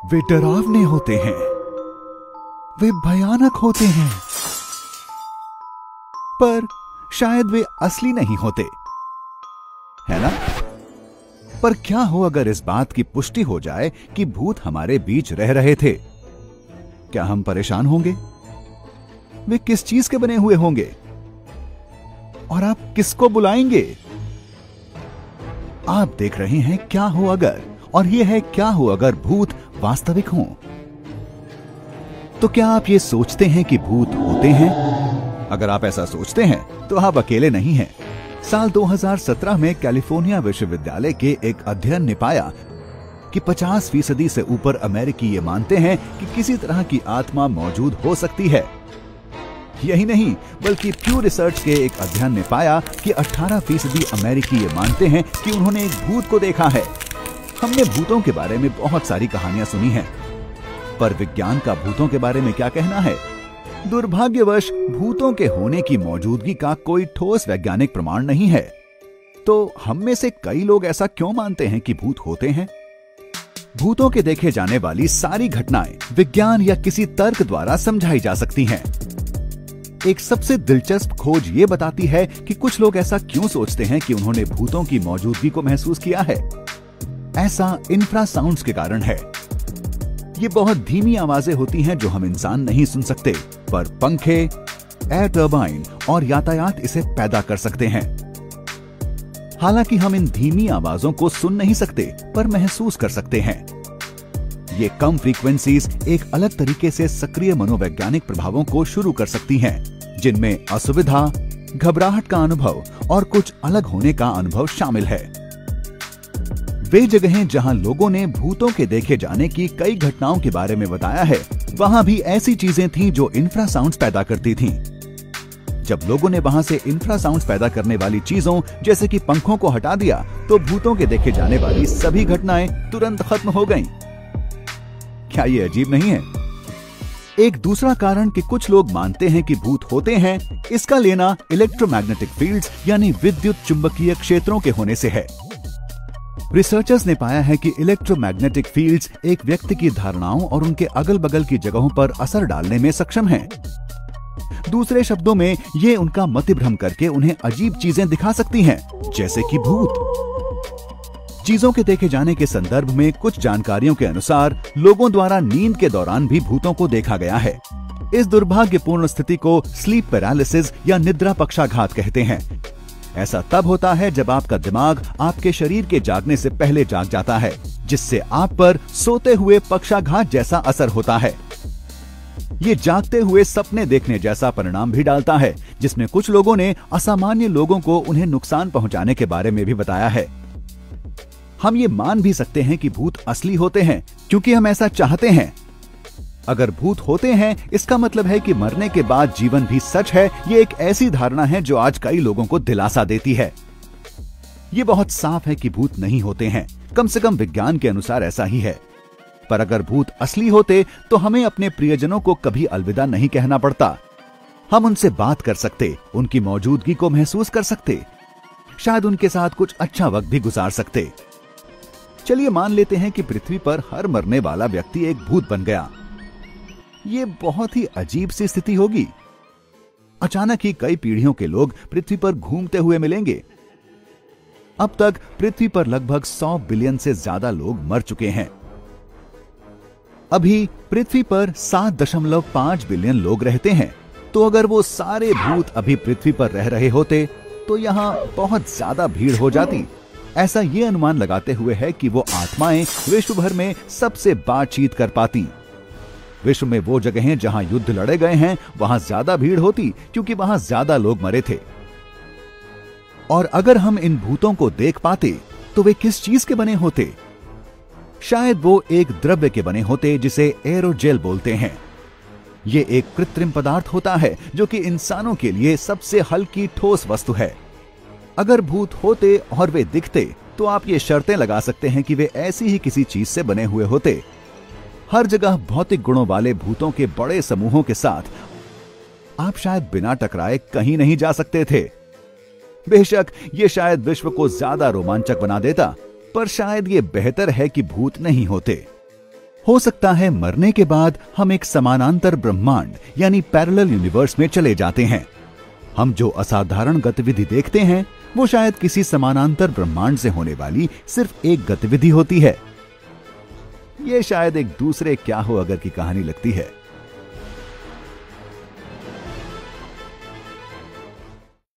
वे डरावने होते हैं, वे भयानक होते हैं, पर शायद वे असली नहीं होते, है ना? पर क्या हो अगर इस बात की पुष्टि हो जाए कि भूत हमारे बीच रह रहे थे? क्या हम परेशान होंगे? वे किस चीज के बने हुए होंगे? और आप किसको बुलाएंगे? आप देख रहे हैं क्या हो अगर, और यह है क्या हो अगर भूत वास्तविक हों। तो क्या आप ये सोचते हैं कि भूत होते हैं? अगर आप ऐसा सोचते हैं तो आप अकेले नहीं हैं। साल 2017 में कैलिफोर्निया विश्वविद्यालय के एक अध्ययन ने पाया कि 50% से ऊपर अमेरिकी ये मानते हैं कि किसी तरह की आत्मा मौजूद हो सकती है। यही नहीं, बल्कि प्यू रिसर्च के एक अध्ययन ने पाया कि 18% अमेरिकी ये मानते हैं कि उन्होंने एक भूत को देखा है। हमने भूतों के बारे में बहुत सारी कहानियां सुनी हैं, पर विज्ञान का भूतों के बारे में क्या कहना है? दुर्भाग्यवश भूतों के होने की मौजूदगी का कोई ठोस वैज्ञानिक प्रमाण नहीं है। तो हम में से कई लोग ऐसा क्यों मानते हैं कि भूत होते हैं? भूतों के देखे जाने वाली सारी घटनाएं विज्ञान या किसी तर्क द्वारा समझाई जा सकती हैं। एक सबसे दिलचस्प खोज ये बताती है कि कुछ लोग ऐसा क्यों सोचते हैं कि उन्होंने भूतों की मौजूदगी को महसूस किया है। ऐसा इंफ्रासाउंड्स के कारण है। ये बहुत धीमी आवाजें होती हैं जो हम इंसान नहीं सुन सकते, पर पंखे, एयर टर्बाइन और यातायात इसे पैदा कर सकते हैं। हालांकि हम इन धीमी आवाजों को सुन नहीं सकते, पर महसूस कर सकते हैं। ये कम फ्रीक्वेंसीज एक अलग तरीके से सक्रिय मनोवैज्ञानिक प्रभावों को शुरू कर सकती हैं, जिनमें असुविधा, घबराहट का अनुभव और कुछ अलग होने का अनुभव शामिल है। वे जगहें जहां लोगों ने भूतों के देखे जाने की कई घटनाओं के बारे में बताया है, वहां भी ऐसी चीजें थीं जो इंफ्रासाउंड्स पैदा करती थीं। जब लोगों ने वहां से इंफ्रासाउंड्स पैदा करने वाली चीजों जैसे कि पंखों को हटा दिया, तो भूतों के देखे जाने वाली सभी घटनाएं तुरंत खत्म हो गईं। क्या ये अजीब नहीं है? एक दूसरा कारण कि कुछ लोग मानते हैं कि भूत होते हैं, इसका लेना इलेक्ट्रोमैग्नेटिक फील्ड्स यानी विद्युत चुंबकीय क्षेत्रों के होने से है। रिसर्चर्स ने पाया है कि इलेक्ट्रोमैग्नेटिक फील्ड्स एक व्यक्ति की धारणाओं और उनके अगल बगल की जगहों पर असर डालने में सक्षम हैं। दूसरे शब्दों में, ये उनका मतिभ्रम करके उन्हें अजीब चीजें दिखा सकती हैं, जैसे कि भूत। चीजों के देखे जाने के संदर्भ में कुछ जानकारियों के अनुसार लोगों द्वारा नींद के दौरान भी भूतों को देखा गया है। इस दुर्भाग्यपूर्ण स्थिति को स्लीप पैरालिसिस या निद्रा पक्षाघात कहते हैं। ऐसा तब होता है जब आपका दिमाग आपके शरीर के जागने से पहले जाग जाता है, जिससे आप पर सोते हुए पक्षाघात जैसा असर होता है। ये जागते हुए सपने देखने जैसा परिणाम भी डालता है, जिसमें कुछ लोगों ने असामान्य लोगों को उन्हें नुकसान पहुंचाने के बारे में भी बताया है। हम ये मान भी सकते हैं कि भूत असली होते हैं, क्योंकि हम ऐसा चाहते हैं। अगर भूत होते हैं, इसका मतलब है कि मरने के बाद जीवन भी सच है। ये एक ऐसी धारणा है जो आज कई लोगों को दिलासा देती है। ये बहुत साफ है कि भूत नहीं होते हैं, कम से कम विज्ञान के अनुसार ऐसा ही है। पर अगर भूत असली होते तो हमें अपने प्रियजनों को कभी अलविदा नहीं कहना पड़ता। हम उनसे बात कर सकते, उनकी मौजूदगी को महसूस कर सकते, शायद उनके साथ कुछ अच्छा वक्त भी गुजार सकते। चलिए मान लेते हैं कि पृथ्वी पर हर मरने वाला व्यक्ति एक भूत बन गया। ये बहुत ही अजीब सी स्थिति होगी। अचानक ही कई पीढ़ियों के लोग पृथ्वी पर घूमते हुए मिलेंगे। अब तक पृथ्वी पर लगभग 100 बिलियन से ज्यादा लोग मर चुके हैं। अभी पृथ्वी पर 7.5 बिलियन लोग रहते हैं। तो अगर वो सारे भूत अभी पृथ्वी पर रह रहे होते तो यहाँ बहुत ज्यादा भीड़ हो जाती। ऐसा ये अनुमान लगाते हुए है कि वो आत्माएं विश्व भर में सबसे बातचीत कर पाती। विश्व में वो जगहें जहां युद्ध लड़े गए हैं, वहां ज्यादा भीड़ होती, क्योंकि वहां ज्यादा लोग मरे थे। और अगर हम इन भूतों को देख पाते तो वे किस चीज के बने होते? शायद वो एक द्रव्य के बने होते जिसे एरोजेल बोलते हैं। ये एक कृत्रिम पदार्थ होता है जो कि इंसानों के लिए सबसे हल्की ठोस वस्तु है। अगर भूत होते और वे दिखते तो आप ये शर्तें लगा सकते हैं कि वे ऐसी ही किसी चीज से बने हुए होते। हर जगह भौतिक गुणों वाले भूतों के बड़े समूहों के साथ आप शायद बिना टकराए कहीं नहीं जा सकते थे। बेशक ये शायद विश्व को ज्यादा रोमांचक बना देता, पर शायद ये बेहतर है कि भूत नहीं होते। हो सकता है मरने के बाद हम एक समानांतर ब्रह्मांड यानी पैरेलल यूनिवर्स में चले जाते हैं। हम जो असाधारण गतिविधि देखते हैं वो शायद किसी समानांतर ब्रह्मांड से होने वाली सिर्फ एक गतिविधि होती है। ये शायद एक दूसरे क्या हो अगर की कहानी लगती है।